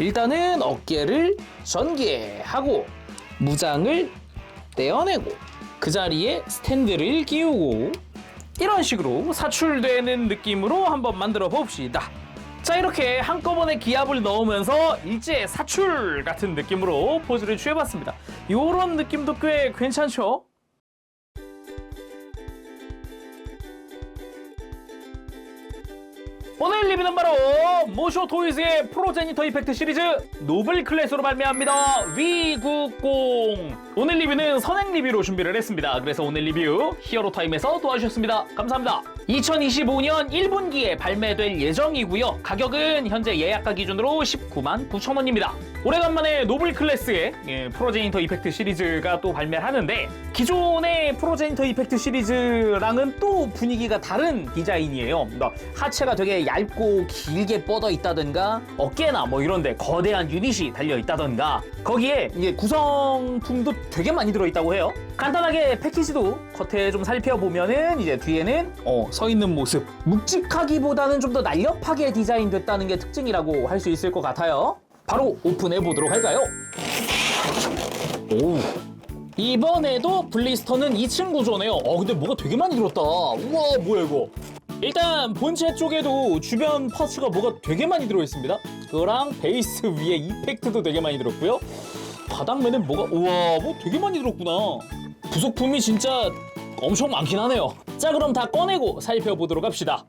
일단은 어깨를 전개하고 무장을 떼어내고 그 자리에 스탠드를 끼우고 이런 식으로 사출되는 느낌으로 한번 만들어 봅시다. 자, 이렇게 한꺼번에 기압을 넣으면서 일제 사출 같은 느낌으로 포즈를 취해봤습니다. 이런 느낌도 꽤 괜찮죠? 오늘 리뷰는 바로 모쇼 토이즈의 프로제니터 이펙트 시리즈 노블 클래스로 발매합니다. V90. 오늘 리뷰는 선행 리뷰로 준비를 했습니다. 그래서 오늘 리뷰 히어로 타임에서 도와주셨습니다. 감사합니다. 2025년 1분기에 발매될 예정이고요. 가격은 현재 예약가 기준으로 199,900원입니다. 오래간만에 노블 클래스의 프로제니터 이펙트 시리즈가 또 발매를 하는데 기존의 프로제니터 이펙트 시리즈랑은 또 분위기가 다른 디자인이에요. 하체가 되게 얇고 길게 뻗어 있다든가 어깨나 뭐 이런데 거대한 유닛이 달려 있다든가 거기에 이제 구성품도 되게 많이 들어있다고 해요. 간단하게 패키지도 겉에 좀 살펴보면은 이제 뒤에는 서 있는 모습 묵직하기보다는 좀 더 날렵하게 디자인됐다는 게 특징이라고 할 수 있을 것 같아요. 바로 오픈해 보도록 할까요? 오. 이번에도 블리스터는 2층 구조네요. 근데 뭐가 되게 많이 들었다. 우와, 뭐야 이거. 일단 본체 쪽에도 주변 파츠가 뭐가 되게 많이 들어있습니다. 그거랑 베이스 위에 이펙트도 되게 많이 들었고요. 바닥면은 뭐가 우와, 뭐 되게 많이 들었구나. 부속품이 진짜 엄청 많긴 하네요. 자, 그럼 다 꺼내고 살펴보도록 합시다.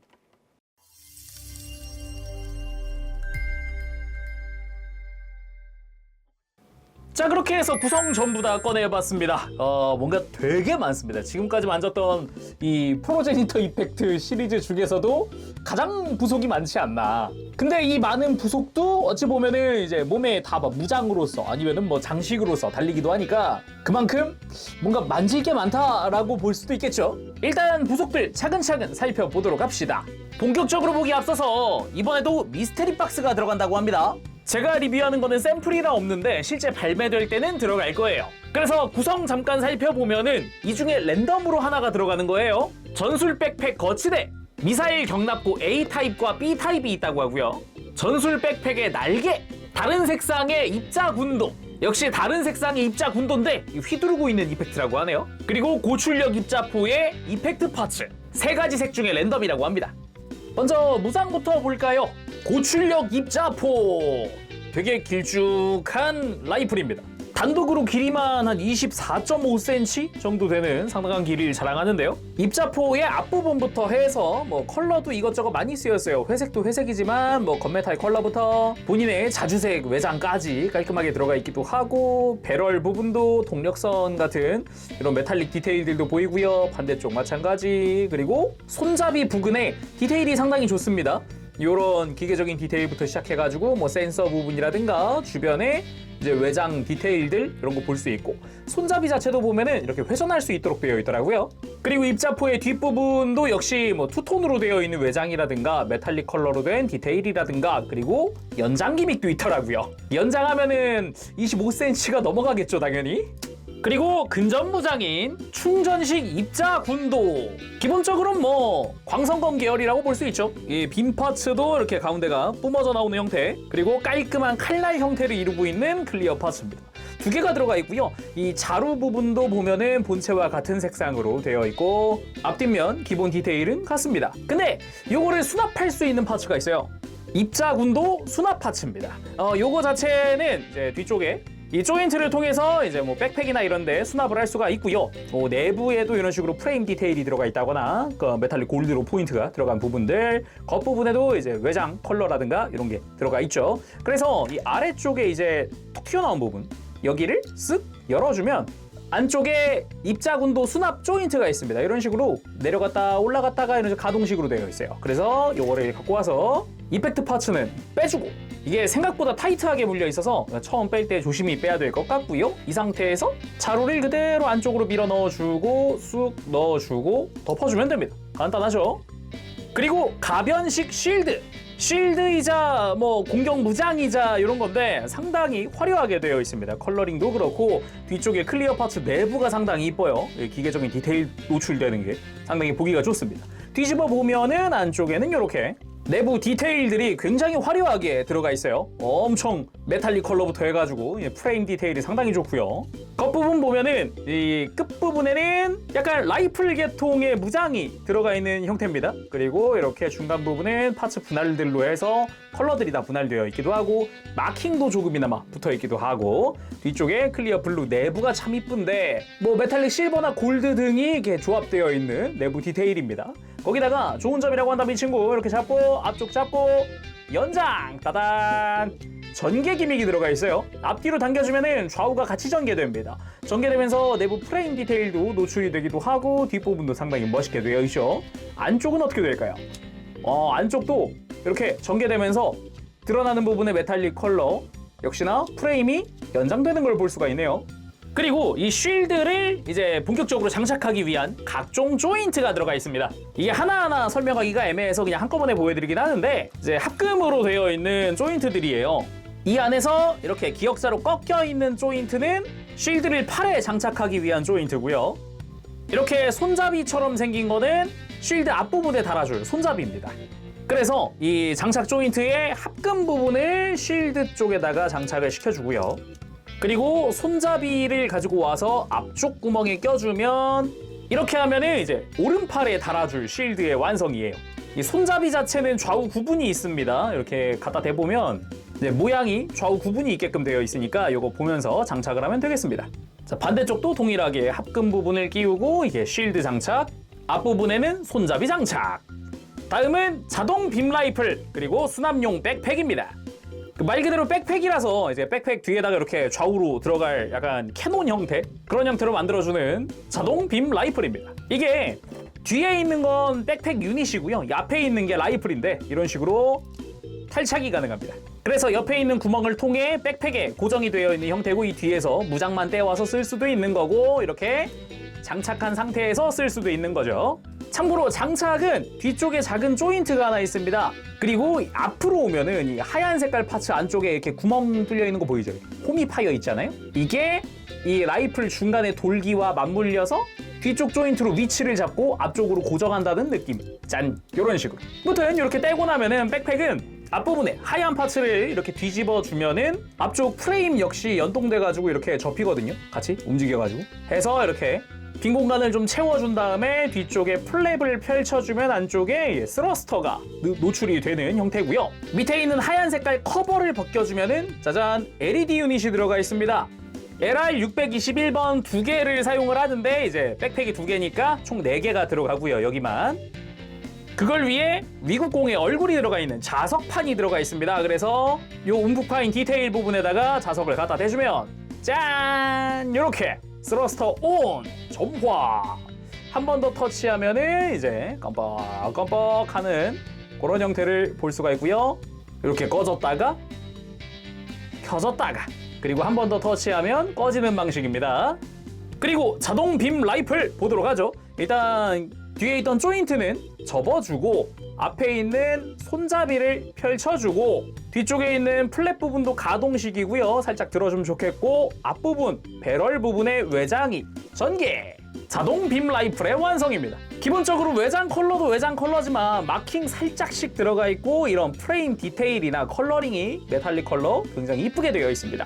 자, 그렇게 해서 구성 전부 다 꺼내봤습니다. 뭔가 되게 많습니다. 지금까지 만졌던 이 프로제니터 이펙트 시리즈 중에서도 가장 부속이 많지 않나. 근데 이 많은 부속도 어찌 보면은 이제 몸에 다 무장으로서 아니면은 뭐 장식으로서 달리기도 하니까 그만큼 뭔가 만질 게 많다라고 볼 수도 있겠죠. 일단 부속들 차근차근 살펴보도록 합시다. 본격적으로 보기 앞서서 이번에도 미스테리 박스가 들어간다고 합니다. 제가 리뷰하는 거는 샘플이라 없는데 실제 발매될 때는 들어갈 거예요. 그래서 구성 잠깐 살펴보면은 이 중에 랜덤으로 하나가 들어가는 거예요. 전술 백팩 거치대, 미사일 경납고 A타입과 B타입이 있다고 하고요. 전술 백팩의 날개, 다른 색상의 입자 군도, 역시 다른 색상의 입자 군도인데 휘두르고 있는 이펙트라고 하네요. 그리고 고출력 입자포의 이펙트 파츠, 3가지 색 중에 랜덤이라고 합니다. 먼저 무장부터 볼까요? 고출력 입자포, 되게 길쭉한 라이플입니다. 단독으로 길이만 한 24.5cm 정도 되는 상당한 길이를 자랑하는데요. 입자포의 앞부분부터 해서 뭐 컬러도 이것저것 많이 쓰였어요. 회색도 회색이지만 뭐 건메탈 컬러부터 본인의 자주색 외장까지 깔끔하게 들어가 있기도 하고, 배럴 부분도 동력선 같은 이런 메탈릭 디테일들도 보이고요. 반대쪽 마찬가지. 그리고 손잡이 부근에 디테일이 상당히 좋습니다. 이런 기계적인 디테일부터 시작해가지고 뭐 센서 부분이라든가 주변에 이제 외장 디테일들 이런 거 볼 수 있고, 손잡이 자체도 보면은 이렇게 회전할 수 있도록 되어 있더라고요. 그리고 입자포의 뒷부분도 역시 뭐 투톤으로 되어 있는 외장이라든가 메탈릭 컬러로 된 디테일이라든가, 그리고 연장 기믹도 있더라고요. 연장하면은 25cm가 넘어가겠죠, 당연히. 그리고 근접 무장인 충전식 입자 군도, 기본적으로는 뭐 광선검 계열이라고 볼 수 있죠. 이 빔 파츠도 이렇게 가운데가 뿜어져 나오는 형태, 그리고 깔끔한 칼날 형태를 이루고 있는 클리어 파츠입니다. 2개가 들어가 있고요. 이 자루 부분도 보면은 본체와 같은 색상으로 되어 있고, 앞뒷면 기본 디테일은 같습니다. 근데 요거를 수납할 수 있는 파츠가 있어요. 입자 군도 수납 파츠입니다. 요거 자체는 이제 뒤쪽에 이 조인트를 통해서 이제 뭐 백팩이나 이런 데 수납을 할 수가 있고요. 내부에도 이런 식으로 프레임 디테일이 들어가 있다거나 그 메탈릭 골드로 포인트가 들어간 부분들, 겉부분에도 이제 외장 컬러라든가 이런 게 들어가 있죠. 그래서 이 아래쪽에 이제 툭 튀어나온 부분, 여기를 쓱 열어주면 안쪽에 입자군도 수납 조인트가 있습니다. 이런 식으로 내려갔다 올라갔다가 이런 가동식으로 되어 있어요. 그래서 요거를 갖고 와서 이펙트 파츠는 빼주고, 이게 생각보다 타이트하게 물려 있어서 처음 뺄 때 조심히 빼야 될 것 같고요. 이 상태에서 자루를 그대로 안쪽으로 밀어 넣어주고 쑥 넣어주고 덮어주면 됩니다. 간단하죠? 그리고 가변식 쉴드이자 뭐 공격 무장이자 이런 건데 상당히 화려하게 되어 있습니다. 컬러링도 그렇고 뒤쪽에 클리어 파츠 내부가 상당히 이뻐요. 기계적인 디테일 노출되는 게 상당히 보기가 좋습니다. 뒤집어 보면은 안쪽에는 이렇게 내부 디테일들이 굉장히 화려하게 들어가 있어요. 엄청 메탈릭 컬러부터 해가지고 프레임 디테일이 상당히 좋고요. 겉부분 보면은 이 끝부분에는 약간 라이플 계통의 무장이 들어가 있는 형태입니다. 그리고 이렇게 중간 부분은 파츠 분할들로 해서 컬러들이 다 분할되어 있기도 하고 마킹도 조금이나마 붙어 있기도 하고 뒤쪽에 클리어 블루 내부가 참 이쁜데 뭐 메탈릭 실버나 골드 등이 이렇게 조합되어 있는 내부 디테일입니다. 거기다가 좋은 점이라고 한다면 이 친구 이렇게 잡고 앞쪽 잡고 연장 따단 전개 기믹이 들어가 있어요. 앞뒤로 당겨주면은 좌우가 같이 전개됩니다. 전개되면서 내부 프레임 디테일도 노출이 되기도 하고 뒷부분도 상당히 멋있게 되어 있죠. 안쪽은 어떻게 될까요? 안쪽도 이렇게 전개되면서 드러나는 부분의 메탈릭 컬러 역시나 프레임이 연장되는 걸 볼 수가 있네요. 그리고 이 쉴드를 이제 본격적으로 장착하기 위한 각종 조인트가 들어가 있습니다. 이게 하나하나 설명하기가 애매해서 그냥 한꺼번에 보여드리긴 하는데 이제 합금으로 되어 있는 조인트들이에요. 이 안에서 이렇게 기역자로 꺾여 있는 조인트는 쉴드를 팔에 장착하기 위한 조인트고요. 이렇게 손잡이처럼 생긴 거는 쉴드 앞부분에 달아줄 손잡이입니다. 그래서 이 장착 조인트의 합금 부분을 쉴드 쪽에다가 장착을 시켜주고요. 그리고 손잡이를 가지고 와서 앞쪽 구멍에 껴주면 이렇게 하면은 이제 오른팔에 달아줄 쉴드의 완성이에요. 이 손잡이 자체는 좌우 구분이 있습니다. 이렇게 갖다 대보면 이제 모양이 좌우 구분이 있게끔 되어 있으니까 이거 보면서 장착을 하면 되겠습니다. 자, 반대쪽도 동일하게 합금 부분을 끼우고 이게 쉴드 장착, 앞부분에는 손잡이 장착. 다음은 자동 빔 라이플 그리고 수납용 백팩입니다. 말 그대로 백팩이라서 이제 백팩 뒤에다가 이렇게 좌우로 들어갈 약간 캐논 형태 그런 형태로 만들어주는 자동 빔 라이플입니다. 이게 뒤에 있는 건 백팩 유닛이고요. 옆에 있는 게 라이플인데 이런 식으로 탈착이 가능합니다. 그래서 옆에 있는 구멍을 통해 백팩에 고정이 되어 있는 형태고 이 뒤에서 무장만 떼와서 쓸 수도 있는 거고 이렇게 장착한 상태에서 쓸 수도 있는 거죠. 참고로 장착은 뒤쪽에 작은 조인트가 하나 있습니다. 그리고 앞으로 오면은 이 하얀 색깔 파츠 안쪽에 이렇게 구멍 뚫려 있는 거 보이죠? 홈이 파여 있잖아요? 이게 이 라이플 중간에 돌기와 맞물려서 뒤쪽 조인트로 위치를 잡고 앞쪽으로 고정한다는 느낌. 짠! 요런 식으로. 아무튼 이렇게 떼고 나면은 백팩은 앞부분에 하얀 파츠를 이렇게 뒤집어 주면은 앞쪽 프레임 역시 연동돼가지고 이렇게 접히거든요. 같이 움직여가지고. 해서 이렇게 빈 공간을 좀 채워준 다음에 뒤쪽에 플랩을 펼쳐주면 안쪽에 스러스터가 노출이 되는 형태고요. 밑에 있는 하얀 색깔 커버를 벗겨주면은 짜잔 LED 유닛이 들어가 있습니다. LR621번 2개를 사용을 하는데 이제 백팩이 2개니까 총 4개가 들어가고요. 여기만. 그걸 위해 위국공의 얼굴이 들어가 있는 자석판이 들어가 있습니다. 그래서 요 움푹 파인 디테일 부분에다가 자석을 갖다 대주면 짠! 요렇게 스러스터 온! 점화! 한 번 더 터치하면은 이제 깜빡깜빡 하는 그런 형태를 볼 수가 있고요. 이렇게 꺼졌다가 켜졌다가 그리고 한 번 더 터치하면 꺼지는 방식입니다. 그리고 자동 빔 라이플 보도록 하죠. 일단 뒤에 있던 조인트는 접어주고 앞에 있는 손잡이를 펼쳐주고 뒤쪽에 있는 플랫 부분도 가동식이고요. 살짝 들어주면 좋겠고 앞부분, 배럴 부분의 외장이 전개! 자동 빔 라이플의 완성입니다. 기본적으로 외장 컬러도 외장 컬러지만 마킹 살짝씩 들어가 있고 이런 프레임 디테일이나 컬러링이 메탈릭 컬러 굉장히 이쁘게 되어 있습니다.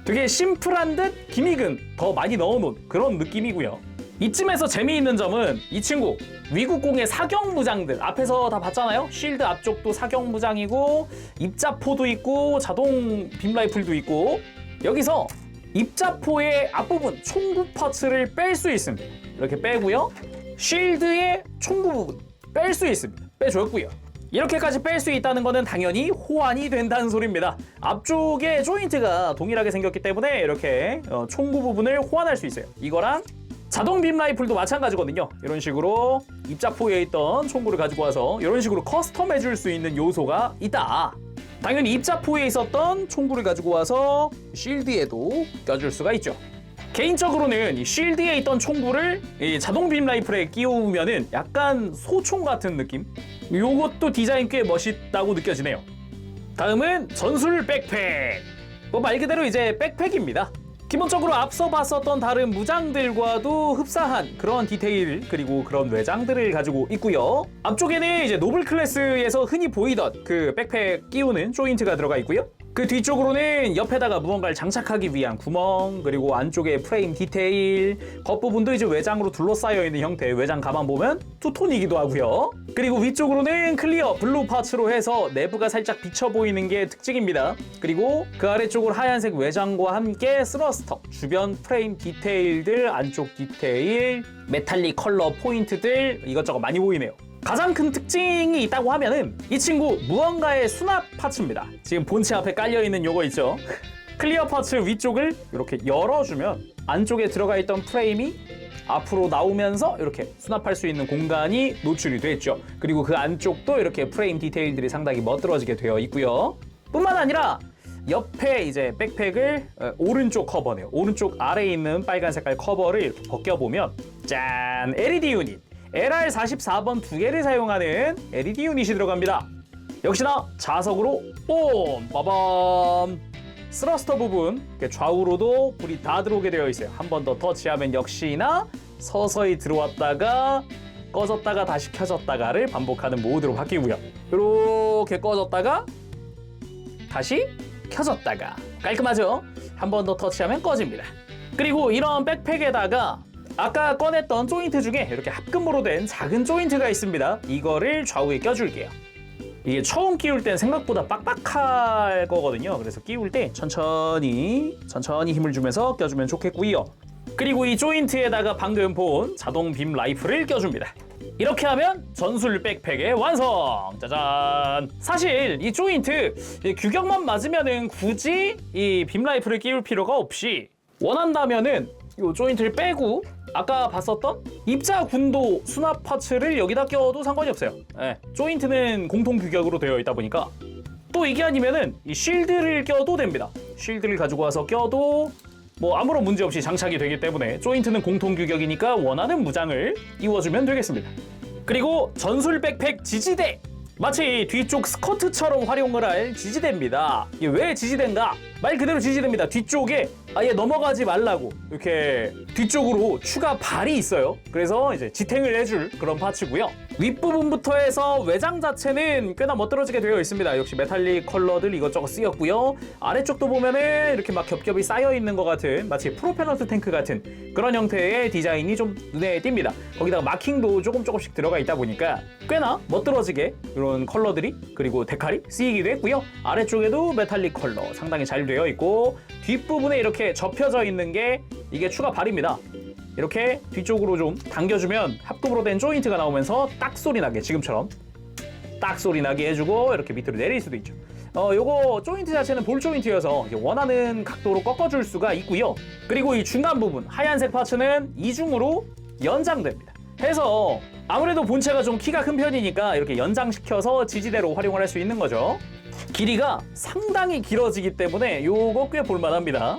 되게 심플한 듯 기믹은 더 많이 넣어놓은 그런 느낌이고요. 이쯤에서 재미있는 점은 이 친구 위국공의 사격 무장들 앞에서 다 봤잖아요. 쉴드 앞쪽도 사격 무장이고 입자포도 있고 자동 빔 라이플도 있고 여기서 입자포의 앞부분 총구 파츠를 뺄 수 있습니다. 이렇게 빼고요. 쉴드의 총구 부분 뺄 수 있습니다. 빼줬고요. 이렇게까지 뺄 수 있다는 것은 당연히 호환이 된다는 소리입니다. 앞쪽에 조인트가 동일하게 생겼기 때문에 이렇게 총구 부분을 호환할 수 있어요. 이거랑 자동 빔 라이플도 마찬가지거든요. 이런 식으로 입자포에 있던 총구를 가지고 와서 이런 식으로 커스텀해 줄 수 있는 요소가 있다. 당연히 입자포에 있었던 총구를 가지고 와서 쉴드에도 껴줄 수가 있죠. 개인적으로는 이 쉴드에 있던 총구를 이 자동 빔 라이플에 끼우면은 약간 소총 같은 느낌? 요것도 디자인 꽤 멋있다고 느껴지네요. 다음은 전술 백팩. 말 그대로 이제 백팩입니다. 기본적으로 앞서 봤었던 다른 무장들과도 흡사한 그런 디테일 그리고 그런 외장들을 가지고 있고요. 앞쪽에는 이제 노블 클래스에서 흔히 보이던 그 백팩 끼우는 조인트가 들어가 있고요. 그 뒤쪽으로는 옆에다가 무언가를 장착하기 위한 구멍, 그리고 안쪽에 프레임 디테일, 겉부분도 이제 외장으로 둘러싸여 있는 형태의 외장 가만 보면 투톤이기도 하고요. 그리고 위쪽으로는 클리어 블루 파츠로 해서 내부가 살짝 비쳐 보이는 게 특징입니다. 그리고 그 아래쪽으로 하얀색 외장과 함께 스러스터, 주변 프레임 디테일들, 안쪽 디테일, 메탈릭 컬러 포인트들 이것저것 많이 보이네요. 가장 큰 특징이 있다고 하면은 이 친구 무언가의 수납 파츠입니다. 지금 본체 앞에 깔려있는 요거 있죠? 클리어 파츠 위쪽을 이렇게 열어주면 안쪽에 들어가 있던 프레임이 앞으로 나오면서 이렇게 수납할 수 있는 공간이 노출이 됐죠. 그리고 그 안쪽도 이렇게 프레임 디테일들이 상당히 멋들어지게 되어 있고요. 뿐만 아니라 옆에 이제 백팩을 오른쪽 커버네요. 오른쪽 아래에 있는 빨간 색깔 커버를 이렇게 벗겨보면 짠! LED 유닛! LR44번 두 개를 사용하는 LED 유닛이 들어갑니다. 역시나 자석으로 뽐! 빠밤! 스러스터 부분 좌우로도 불이 다 들어오게 되어 있어요. 한 번 더 터치하면 역시나 서서히 들어왔다가 꺼졌다가 다시 켜졌다가를 반복하는 모드로 바뀌고요. 이렇게 꺼졌다가 다시 켜졌다가 깔끔하죠? 한 번 더 터치하면 꺼집니다. 그리고 이런 백팩에다가 아까 꺼냈던 조인트 중에 이렇게 합금으로 된 작은 조인트가 있습니다. 이거를 좌우에 껴줄게요. 이게 처음 끼울 땐 생각보다 빡빡할 거거든요. 그래서 끼울 때 천천히 힘을 주면서 껴주면 좋겠고요. 그리고 이 조인트에다가 방금 본 자동 빔 라이플을 껴줍니다. 이렇게 하면 전술 백팩의 완성! 짜잔! 사실 이 조인트 규격만 맞으면은 굳이 이 빔 라이플을 끼울 필요가 없이 원한다면은 이 조인트를 빼고 아까 봤었던 입자 군도 수납 파츠를 여기다 껴도 상관이 없어요. 네, 조인트는 공통 규격으로 되어 있다 보니까 또 이게 아니면은 이 쉴드를 껴도 됩니다. 쉴드를 가지고 와서 껴도 뭐 아무런 문제 없이 장착이 되기 때문에 조인트는 공통 규격이니까 원하는 무장을 이워주면 되겠습니다. 그리고 전술 백팩 지지대! 마치 뒤쪽 스커트처럼 활용을 할 지지대입니다. 이게 왜 지지대인가? 말 그대로 지지대입니다. 뒤쪽에 아예 넘어가지 말라고 이렇게 뒤쪽으로 추가 발이 있어요. 그래서 이제 지탱을 해줄 그런 파츠고요. 윗부분부터 해서 외장 자체는 꽤나 멋들어지게 되어 있습니다. 역시 메탈릭 컬러들 이것저것 쓰였고요. 아래쪽도 보면은 이렇게 막 겹겹이 쌓여 있는 것 같은 마치 프로펠런트 탱크 같은 그런 형태의 디자인이 좀 눈에 띕니다. 거기다가 마킹도 조금씩 들어가 있다 보니까 꽤나 멋들어지게 이런 컬러들이 그리고 데칼이 쓰이기도 했고요. 아래쪽에도 메탈릭 컬러 상당히 잘 되어 있고 뒷부분에 이렇게 접혀져 있는 게 이게 추가 발입니다. 이렇게 뒤쪽으로 좀 당겨주면 합금으로 된 조인트가 나오면서 딱 소리 나게 지금처럼 딱 소리 나게 해주고 이렇게 밑으로 내릴 수도 있죠. 요거 조인트 자체는 볼 조인트여서 원하는 각도로 꺾어줄 수가 있고요. 그리고 이 중간 부분 하얀색 파츠는 이중으로 연장됩니다. 해서 아무래도 본체가 좀 키가 큰 편이니까 이렇게 연장시켜서 지지대로 활용을 할 수 있는 거죠. 길이가 상당히 길어지기 때문에 요거 꽤 볼만합니다.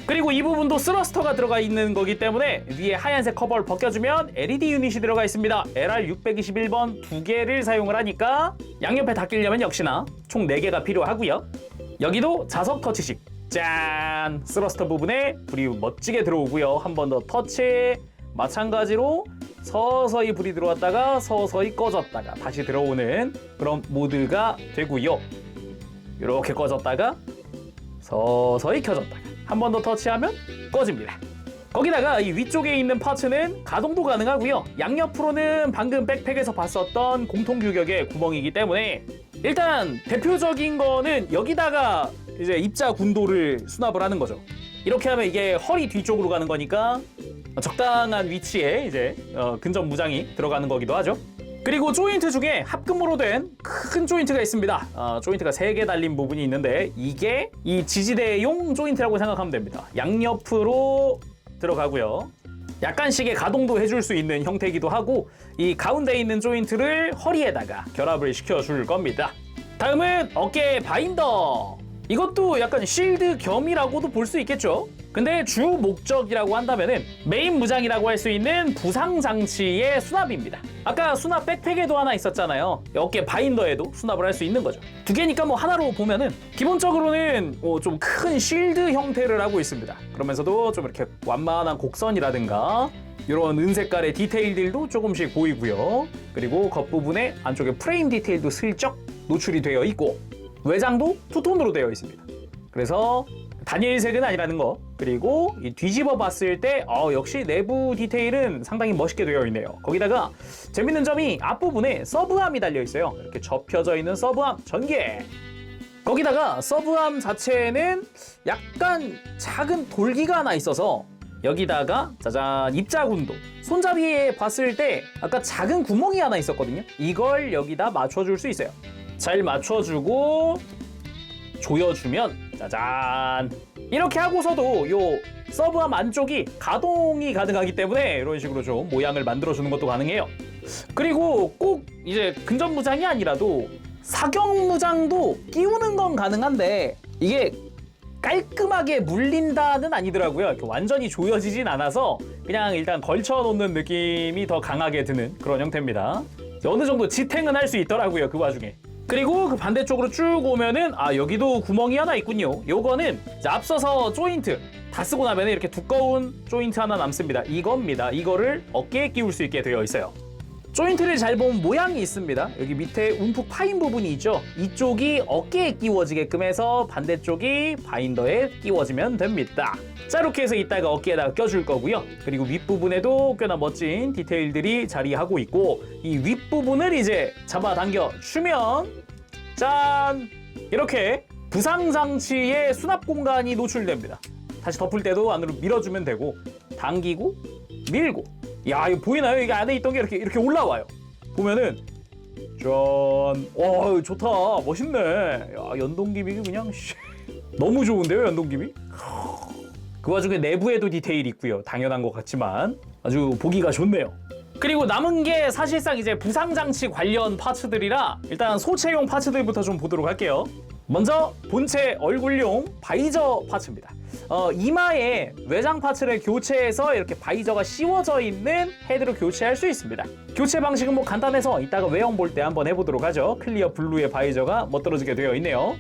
그리고 이 부분도 스러스터가 들어가 있는 거기 때문에 위에 하얀색 커버를 벗겨주면 LED 유닛이 들어가 있습니다. LR621번 두 개를 사용을 하니까 양옆에 다 끼려면 역시나 총 4개가 필요하고요. 여기도 자석 터치식 짠! 스러스터 부분에 불이 멋지게 들어오고요. 한 번 더 터치 마찬가지로 서서히 불이 들어왔다가 서서히 꺼졌다가 다시 들어오는 그런 모드가 되고요. 이렇게 꺼졌다가 서서히 켜졌다가 한 번 더 터치하면 꺼집니다. 거기다가 이 위쪽에 있는 파츠는 가동도 가능하고요. 양옆으로는 방금 백팩에서 봤었던 공통 규격의 구멍이기 때문에 일단 대표적인 거는 여기다가 이제 입자 군도를 수납을 하는 거죠. 이렇게 하면 이게 허리 뒤쪽으로 가는 거니까 적당한 위치에 이제 근접 무장이 들어가는 거기도 하죠. 그리고 조인트 중에 합금으로 된 큰 조인트가 있습니다. 조인트가 3개 달린 부분이 있는데 이게 이 지지대용 조인트라고 생각하면 됩니다. 양옆으로 들어가고요. 약간씩의 가동도 해줄 수 있는 형태이기도 하고 이 가운데 있는 조인트를 허리에다가 결합을 시켜줄 겁니다. 다음은 어깨 바인더! 이것도 약간 실드 겸이라고도 볼 수 있겠죠. 근데 주 목적이라고 한다면은 메인 무장이라고 할 수 있는 부상 장치의 수납입니다. 아까 수납 백팩에도 하나 있었잖아요. 어깨 바인더에도 수납을 할 수 있는 거죠. 두 개니까 뭐 하나로 보면은 기본적으로는 좀 큰 실드 형태를 하고 있습니다. 그러면서도 좀 이렇게 완만한 곡선이라든가 이런 은색깔의 디테일들도 조금씩 보이고요. 그리고 겉부분에 안쪽에 프레임 디테일도 슬쩍 노출이 되어 있고 외장도 투톤으로 되어 있습니다. 그래서 다니엘색은 아니라는 거. 그리고 이 뒤집어 봤을 때 역시 내부 디테일은 상당히 멋있게 되어 있네요. 거기다가 재밌는 점이 앞부분에 서브암이 달려 있어요. 이렇게 접혀져 있는 서브암 전개. 거기다가 서브암 자체는 약간 작은 돌기가 하나 있어서 여기다가 짜잔 입자군도 손잡이에 봤을 때 아까 작은 구멍이 하나 있었거든요. 이걸 여기다 맞춰줄 수 있어요. 잘 맞춰주고 조여주면 짜잔 이렇게 하고서도 요 서브암 안쪽이 가동이 가능하기 때문에 이런 식으로 좀 모양을 만들어주는 것도 가능해요. 그리고 꼭 이제 근접 무장이 아니라도 사격 무장도 끼우는 건 가능한데 이게 깔끔하게 물린다는 아니더라고요. 이렇게 완전히 조여지진 않아서 그냥 일단 걸쳐놓는 느낌이 더 강하게 드는 그런 형태입니다. 어느 정도 지탱은 할 수 있더라고요, 그 와중에. 그리고 그 반대쪽으로 쭉 오면은 여기도 구멍이 하나 있군요. 요거는 앞서서 조인트 다 쓰고 나면 이렇게 두꺼운 조인트 하나 남습니다. 이겁니다. 이거를 어깨에 끼울 수 있게 되어 있어요. 조인트를 잘 보면 모양이 있습니다. 여기 밑에 움푹 파인 부분이 있죠. 이쪽이 어깨에 끼워지게끔 해서 반대쪽이 바인더에 끼워지면 됩니다. 자, 이렇게 해서 이따가 어깨에다가 껴줄 거고요. 그리고 윗부분에도 꽤나 멋진 디테일들이 자리하고 있고 이 윗부분을 이제 잡아당겨 주면 짠! 이렇게 부상장치의 수납 공간이 노출됩니다. 다시 덮을 때도 안으로 밀어주면 되고 당기고 밀고 야, 이거 보이나요? 이게 안에 있던 게 이렇게 올라와요. 보면은 짠, 좋다, 멋있네. 야, 연동 기믹이 그냥 너무 좋은데요, 연동 기믹? 그 와중에 내부에도 디테일이 있고요. 당연한 것 같지만 아주 보기가 좋네요. 그리고 남은 게 사실상 이제 부상장치 관련 파츠들이라 일단 소체용 파츠들부터 좀 보도록 할게요. 먼저 본체 얼굴용 바이저 파츠입니다. 이마에 외장 파츠를 교체해서 이렇게 바이저가 씌워져 있는 헤드로 교체할 수 있습니다. 교체 방식은 뭐 간단해서 이따가 외형 볼 때 한번 해보도록 하죠. 클리어 블루의 바이저가 멋들어지게 되어 있네요.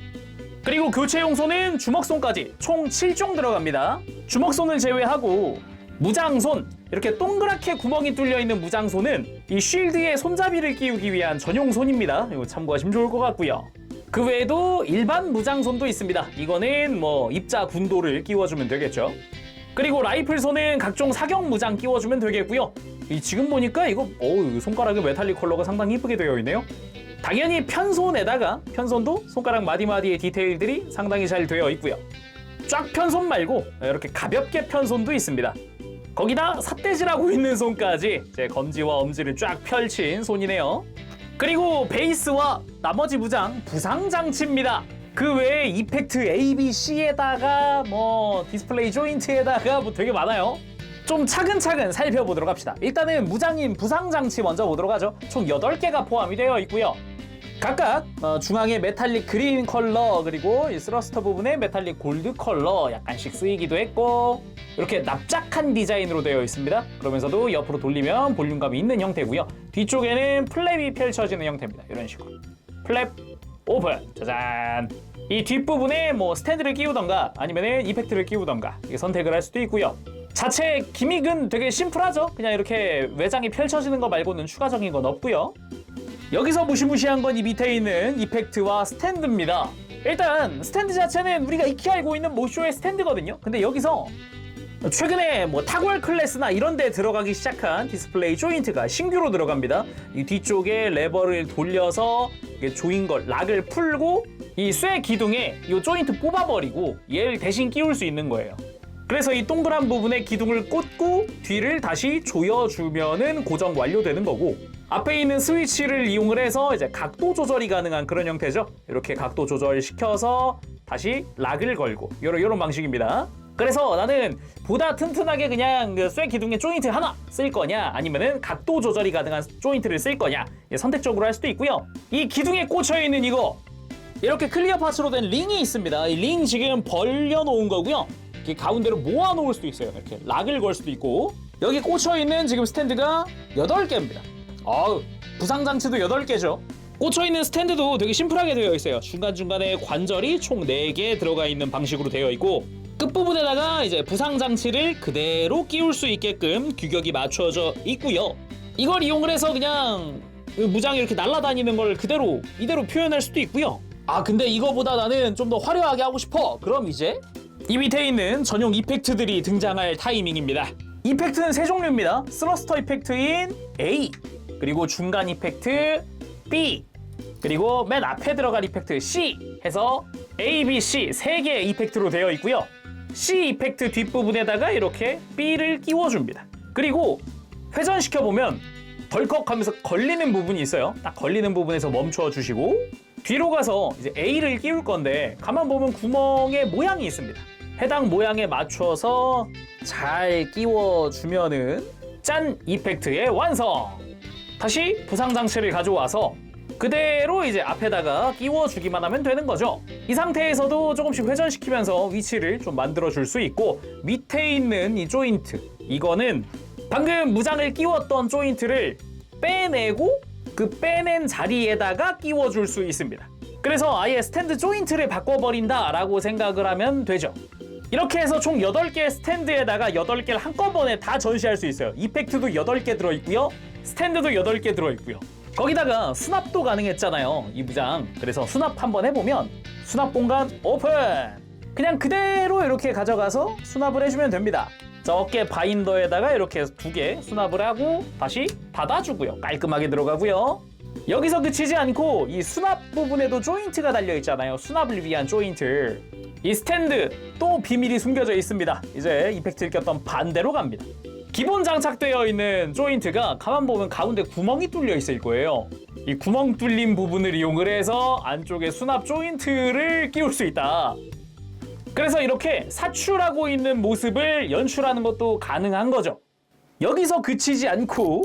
그리고 교체 용소는 주먹손까지 총 7종 들어갑니다. 주먹손을 제외하고 무장손, 이렇게 동그랗게 구멍이 뚫려 있는 무장손은 이 쉴드에 손잡이를 끼우기 위한 전용 손입니다. 이거 참고하시면 좋을 것 같고요. 그 외에도 일반 무장손도 있습니다. 이거는 뭐 입자 군도를 끼워주면 되겠죠. 그리고 라이플손은 각종 사격 무장 끼워주면 되겠고요. 지금 보니까 이거 손가락에 메탈릭 컬러가 상당히 이쁘게 되어 있네요. 당연히 편손에다가 편손도 손가락 마디마디의 디테일들이 상당히 잘 되어 있고요. 쫙 편손 말고 이렇게 가볍게 편손도 있습니다. 거기다 삿대질하고 있는 손까지 제 검지와 엄지를 쫙 펼친 손이네요. 그리고 베이스와 나머지 무장 부상장치입니다. 그 외에 이펙트 ABC에다가 뭐 디스플레이 조인트에다가 뭐 되게 많아요. 좀 차근차근 살펴보도록 합시다. 일단은 무장인 부상장치 먼저 보도록 하죠. 총 8개가 포함이 되어 있고요. 각각 중앙에 메탈릭 그린 컬러, 그리고 이 스러스터 부분에 메탈릭 골드 컬러 약간씩 쓰이기도 했고, 이렇게 납작한 디자인으로 되어 있습니다. 그러면서도 옆으로 돌리면 볼륨감이 있는 형태고요. 뒤쪽에는 플랩이 펼쳐지는 형태입니다. 이런 식으로 플랩 오픈, 짜잔. 이 뒷부분에 뭐 스탠드를 끼우던가 아니면 이펙트를 끼우던가 선택을 할 수도 있고요. 자체 기믹은 되게 심플하죠. 그냥 이렇게 외장이 펼쳐지는 거 말고는 추가적인 건 없고요. 여기서 무시무시한 건 이 밑에 있는 이펙트와 스탠드입니다. 일단 스탠드 자체는 우리가 익히 알고 있는 모쇼의 스탠드거든요. 근데 여기서 최근에 뭐 타골 클래스나 이런 데 들어가기 시작한 디스플레이 조인트가 신규로 들어갑니다. 이 뒤쪽에 레버를 돌려서 조인 걸 락을 풀고 이 쇠 기둥에 이 조인트 뽑아버리고 얘를 대신 끼울 수 있는 거예요. 그래서 이 동그란 부분에 기둥을 꽂고 뒤를 다시 조여주면은 고정 완료되는 거고, 앞에 있는 스위치를 이용을 해서 이제 각도 조절이 가능한 그런 형태죠. 이렇게 각도 조절시켜서 다시 락을 걸고 이런 방식입니다. 그래서 나는 보다 튼튼하게 그냥 그 쇠 기둥에 조인트 하나 쓸 거냐, 아니면은 각도 조절이 가능한 조인트를 쓸 거냐 선택적으로 할 수도 있고요. 이 기둥에 꽂혀 있는 이거 이렇게 클리어 파츠로 된 링이 있습니다. 이 링 지금 벌려놓은 거고요. 이렇게 가운데로 모아놓을 수도 있어요. 이렇게 락을 걸 수도 있고 여기 꽂혀있는 지금 스탠드가 8개입니다. 부상장치도 8개죠. 꽂혀있는 스탠드도 되게 심플하게 되어 있어요. 중간중간에 관절이 총 4개 들어가 있는 방식으로 되어 있고 끝부분에다가 이제 부상장치를 그대로 끼울 수 있게끔 규격이 맞춰져 있고요. 이걸 이용을 해서 그냥 무장이 이렇게 날아다니는 걸 이대로 표현할 수도 있고요. 근데 이거보다 나는 좀 더 화려하게 하고 싶어. 그럼 이제 이 밑에 있는 전용 이펙트들이 등장할 타이밍입니다. 이펙트는 3종류입니다. 스러스터 이펙트인 A, 그리고 중간 이펙트 B, 그리고 맨 앞에 들어갈 이펙트 C 해서 A, B, C 3개의 이펙트로 되어 있고요. C 이펙트 뒷부분에다가 이렇게 B를 끼워줍니다. 그리고 회전시켜보면 덜컥 하면서 걸리는 부분이 있어요. 딱 걸리는 부분에서 멈춰주시고 뒤로 가서 이제 A를 끼울 건데 가만 보면 구멍의 모양이 있습니다. 해당 모양에 맞춰서 잘 끼워주면은 짠! 이펙트의 완성! 다시 부상장치를 가져와서 그대로 이제 앞에다가 끼워주기만 하면 되는 거죠. 이 상태에서도 조금씩 회전시키면서 위치를 좀 만들어줄 수 있고 밑에 있는 이 조인트 이거는 방금 무장을 끼웠던 조인트를 빼내고 그 빼낸 자리에다가 끼워줄 수 있습니다. 그래서 아예 스탠드 조인트를 바꿔버린다 라고 생각을 하면 되죠. 이렇게 해서 총 8개의 스탠드에다가 8개를 한꺼번에 다 전시할 수 있어요. 이펙트도 8개 들어있고요. 스탠드도 8개 들어있고요. 거기다가 수납도 가능했잖아요, 이 무장. 그래서 수납 한번 해보면 수납 공간 오픈! 그냥 그대로 이렇게 가져가서 수납을 해주면 됩니다. 자, 어깨 바인더에다가 이렇게 2개 수납을 하고 다시 닫아주고요. 깔끔하게 들어가고요. 여기서 그치지 않고 이 수납 부분에도 조인트가 달려있잖아요. 수납을 위한 조인트. 이 스탠드 또 비밀이 숨겨져 있습니다. 이제 이펙트를 꼈던 반대로 갑니다. 기본 장착되어 있는 조인트가 가만 보면 가운데 구멍이 뚫려 있을 거예요. 이 구멍 뚫린 부분을 이용을 해서 안쪽에 수납 조인트를 끼울 수 있다. 그래서 이렇게 사출하고 있는 모습을 연출하는 것도 가능한 거죠. 여기서 그치지 않고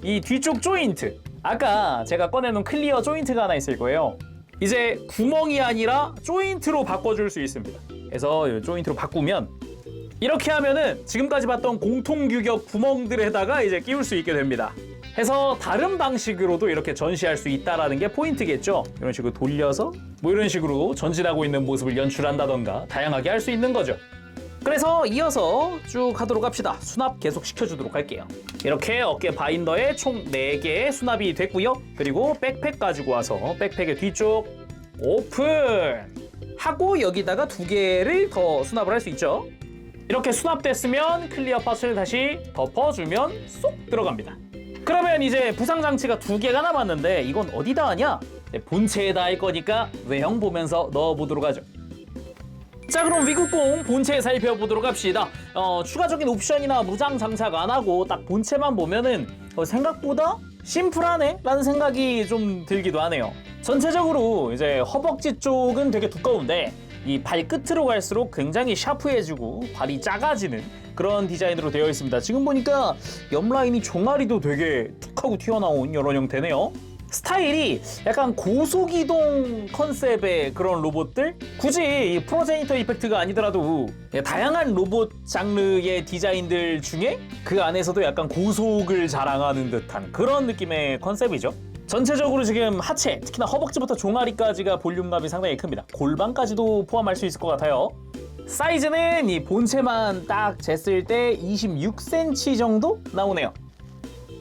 이 뒤쪽 조인트, 아까 제가 꺼내놓은 클리어 조인트가 하나 있을 거예요. 이제 구멍이 아니라 조인트로 바꿔줄 수 있습니다. 그래서 이 조인트로 바꾸면 이렇게 하면은 지금까지 봤던 공통규격 구멍들에다가 이제 끼울 수 있게 됩니다. 해서 다른 방식으로도 이렇게 전시할 수 있다라는 게 포인트겠죠. 이런 식으로 돌려서 뭐 이런 식으로 전진하고 있는 모습을 연출한다던가 다양하게 할 수 있는 거죠. 그래서 이어서 쭉 하도록 합시다. 수납 계속 시켜주도록 할게요. 이렇게 어깨 바인더에 총 4개의 수납이 됐고요. 그리고 백팩 가지고 와서 백팩의 뒤쪽 오픈! 하고 여기다가 2개를 더 수납을 할 수 있죠. 이렇게 수납됐으면 클리어 파츠를 다시 덮어주면 쏙 들어갑니다. 그러면 이제 부상장치가 2개가 남았는데 이건 어디다 하냐? 본체에다 할 거니까 외형 보면서 넣어보도록 하죠. 자, 그럼 위급공 본체 살펴보도록 합시다. 추가적인 옵션이나 무장 장착 안 하고 딱 본체만 보면은 생각보다 심플하네? 라는 생각이 좀 들기도 하네요. 전체적으로 이제 허벅지 쪽은 되게 두꺼운데 이 발끝으로 갈수록 굉장히 샤프해지고 발이 작아지는 그런 디자인으로 되어 있습니다. 지금 보니까 옆 라인이 종아리도 되게 툭 하고 튀어나온 이런 형태네요. 스타일이 약간 고속이동 컨셉의 그런 로봇들? 굳이 이 프로제니터 이펙트가 아니더라도 다양한 로봇 장르의 디자인들 중에 그 안에서도 약간 고속을 자랑하는 듯한 그런 느낌의 컨셉이죠. 전체적으로 지금 하체, 특히나 허벅지부터 종아리까지가 볼륨감이 상당히 큽니다. 골반까지도 포함할 수 있을 것 같아요. 사이즈는 이 본체만 딱 쟀을 때 26cm 정도 나오네요.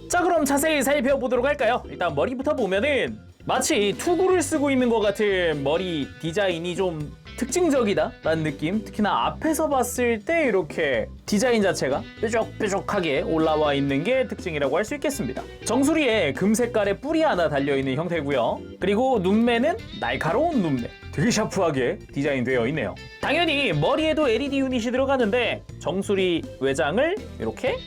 자, 그럼 자세히 살펴보도록 할까요? 일단 머리부터 보면은 마치 투구를 쓰고 있는 것 같은 머리 디자인이 좀 특징적이다 라는 느낌. 특히나 앞에서 봤을 때 이렇게 디자인 자체가 뾰족뾰족하게 올라와 있는 게 특징이라고 할 수 있겠습니다. 정수리에 금색깔의 뿔이 하나 달려있는 형태고요. 그리고 눈매는 날카로운 눈매, 되게 샤프하게 디자인되어 있네요. 당연히 머리에도 LED 유닛이 들어가는데 정수리 외장을 이렇게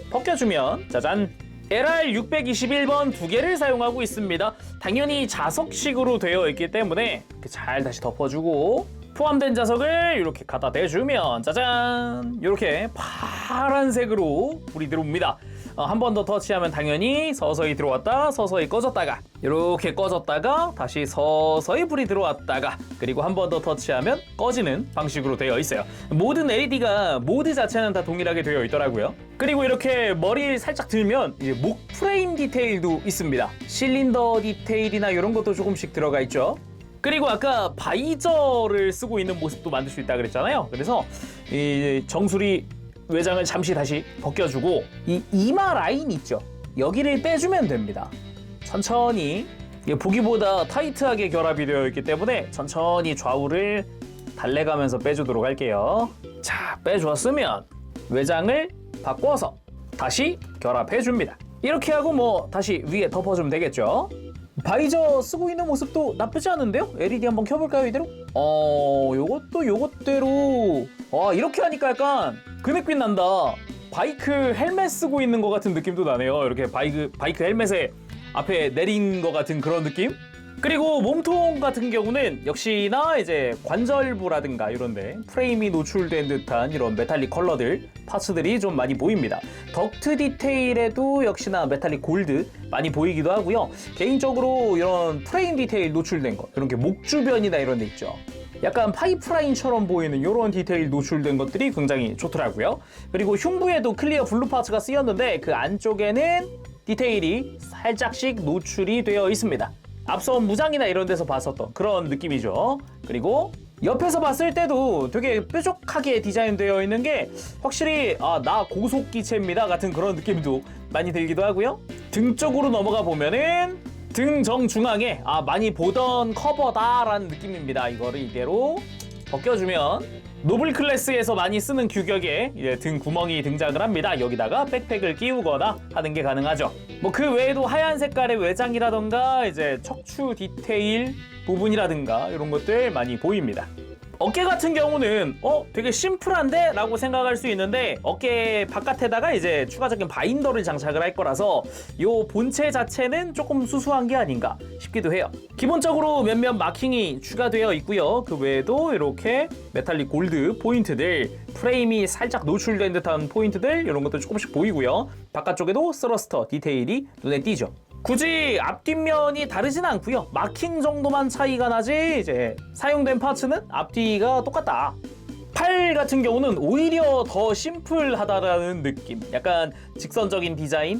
벗겨주면 짜잔! LR621번 2개를 사용하고 있습니다. 당연히 자석식으로 되어 있기 때문에 잘 다시 덮어주고 포함된 자석을 이렇게 갖다 대주면 짜잔! 이렇게 파란색으로 불이 들어옵니다. 한 번 더 터치하면 당연히 서서히 들어왔다 서서히 꺼졌다가 이렇게 꺼졌다가 다시 서서히 불이 들어왔다가 그리고 한 번 더 터치하면 꺼지는 방식으로 되어 있어요. 모든 LED가 모드 자체는 다 동일하게 되어 있더라고요. 그리고 이렇게 머리를 살짝 들면 이제 목 프레임 디테일도 있습니다. 실린더 디테일이나 이런 것도 조금씩 들어가 있죠. 그리고 아까 바이저를 쓰고 있는 모습도 만들 수 있다 그랬잖아요. 그래서 이 정수리 외장을 잠시 다시 벗겨주고 이 이마 라인 있죠. 여기를 빼주면 됩니다. 천천히 이게 보기보다 타이트하게 결합이 되어 있기 때문에 천천히 좌우를 달래가면서 빼주도록 할게요. 자, 빼주었으면 외장을 바꿔서 다시 결합해줍니다. 이렇게 하고 뭐 다시 위에 덮어주면 되겠죠. 바이저 쓰고 있는 모습도 나쁘지 않은데요? LED 한번 켜볼까요, 이대로? 요것도 요것대로 이렇게 하니까 약간 그 느낌 난다. 바이크 헬멧 쓰고 있는 것 같은 느낌도 나네요. 이렇게 바이크 헬멧에 앞에 내린 것 같은 그런 느낌? 그리고 몸통 같은 경우는 역시나 이제 관절부라든가 이런데 프레임이 노출된 듯한 이런 메탈릭 컬러들 파츠들이 좀 많이 보입니다. 덕트 디테일에도 역시나 메탈릭 골드 많이 보이기도 하고요. 개인적으로 이런 프레임 디테일 노출된 거 이런 게 목 주변이나 이런 데 있죠. 약간 파이프라인처럼 보이는 이런 디테일 노출된 것들이 굉장히 좋더라고요. 그리고 흉부에도 클리어 블루 파츠가 쓰였는데 그 안쪽에는 디테일이 살짝씩 노출이 되어 있습니다. 앞서 무장이나 이런 데서 봤었던 그런 느낌이죠. 그리고 옆에서 봤을 때도 되게 뾰족하게 디자인되어 있는 게 확실히 나 고속기체입니다 같은 그런 느낌도 많이 들기도 하고요. 등 쪽으로 넘어가 보면은 등 정중앙에 많이 보던 커버다라는 느낌입니다. 이거를 이대로 벗겨주면 노블 클래스에서 많이 쓰는 규격의 이제 등 구멍이 등장을 합니다. 여기다가 백팩을 끼우거나 하는 게 가능하죠. 뭐 그 외에도 하얀 색깔의 외장이라던가 이제 척추 디테일 부분이라든가 이런 것들 많이 보입니다. 어깨 같은 경우는 되게 심플한데? 라고 생각할 수 있는데 어깨 바깥에다가 이제 추가적인 바인더를 장착을 할 거라서 요 본체 자체는 조금 수수한 게 아닌가 싶기도 해요. 기본적으로 몇몇 마킹이 추가되어 있고요. 그 외에도 이렇게 메탈릭 골드 포인트들, 프레임이 살짝 노출된 듯한 포인트들 이런 것도 조금씩 보이고요. 바깥쪽에도 스러스터 디테일이 눈에 띄죠. 굳이 앞뒷면이 다르진 않고요. 마킹 정도만 차이가 나지 이제 사용된 파츠는 앞뒤가 똑같다. 팔 같은 경우는 오히려 더 심플하다라는 느낌. 약간 직선적인 디자인,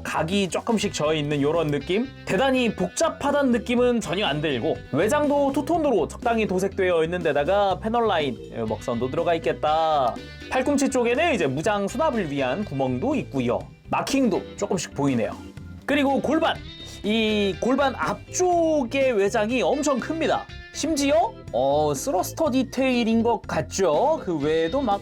각이 조금씩 져있는 이런 느낌. 대단히 복잡하다는 느낌은 전혀 안 들고 외장도 투톤으로 적당히 도색되어 있는 데다가 패널 라인, 먹선도 들어가 있겠다. 팔꿈치 쪽에는 이제 무장 수납을 위한 구멍도 있고요. 마킹도 조금씩 보이네요. 그리고 골반, 이 골반 앞쪽의 외장이 엄청 큽니다. 심지어 스러스터 디테일인 것 같죠? 그 외에도 막